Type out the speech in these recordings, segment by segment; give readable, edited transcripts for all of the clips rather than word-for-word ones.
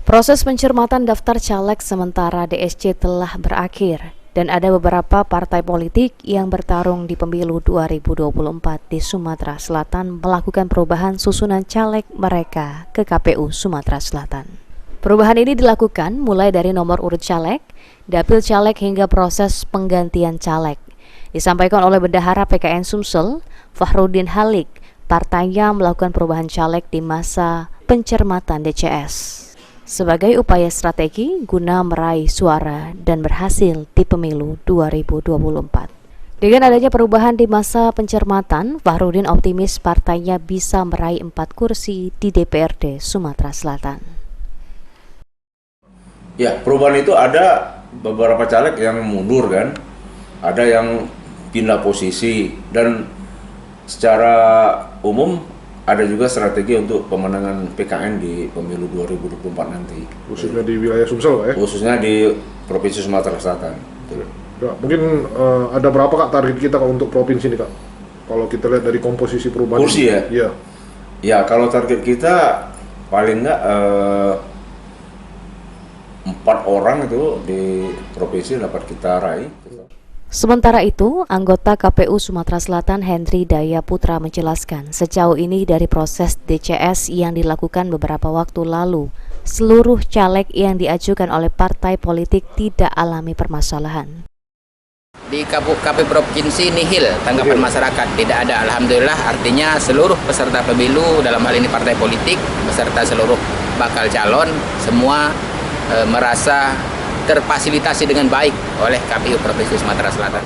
Proses pencermatan daftar caleg sementara DSC telah berakhir dan ada beberapa partai politik yang bertarung di pemilu 2024 di Sumatera Selatan melakukan perubahan susunan caleg mereka ke KPU Sumatera Selatan. Perubahan ini dilakukan mulai dari nomor urut caleg, dapil caleg hingga proses penggantian caleg. Disampaikan oleh Bendahara PKN Sumsel, Fahrudin Halik, partainya melakukan perubahan caleg di masa pencermatan DCS sebagai upaya strategi guna meraih suara dan berhasil di pemilu 2024. Dengan adanya perubahan di masa pencermatan, Fahrudin optimis partainya bisa meraih 4 kursi di DPRD Sumatera Selatan. Ya, perubahan itu ada beberapa caleg yang mundur kan, ada yang pindah posisi, dan secara umum ada juga strategi untuk pemenangan PKN di pemilu 2024 nanti. Khususnya di wilayah Sumsel, Pak, ya? Khususnya di Provinsi Sumatera Selatan. Ya, mungkin ada berapa Kak target kita Kak untuk provinsi ini Kak? Kalau kita lihat dari komposisi perubahan kursi ini. Ya? Iya. Ya, kalau target kita paling nggak 4 orang itu di provinsi dapat kita raih. Sementara itu, anggota KPU Sumatera Selatan Hendri Daya Putra menjelaskan sejauh ini dari proses DCS yang dilakukan beberapa waktu lalu, seluruh caleg yang diajukan oleh partai politik tidak alami permasalahan. Di KPU Provinsi nihil tanggapan masyarakat, tidak ada. Alhamdulillah, artinya seluruh peserta pemilu, dalam hal ini partai politik, beserta seluruh bakal calon, semua merasa terfasilitasi dengan baik oleh KPU Provinsi Sumatera Selatan.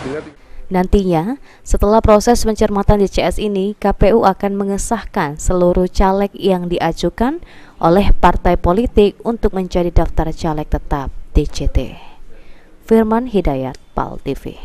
Nantinya, setelah proses pencermatan DCS ini, KPU akan mengesahkan seluruh caleg yang diajukan oleh partai politik untuk menjadi daftar caleg tetap DCT. Firman Hidayat, PAL TV.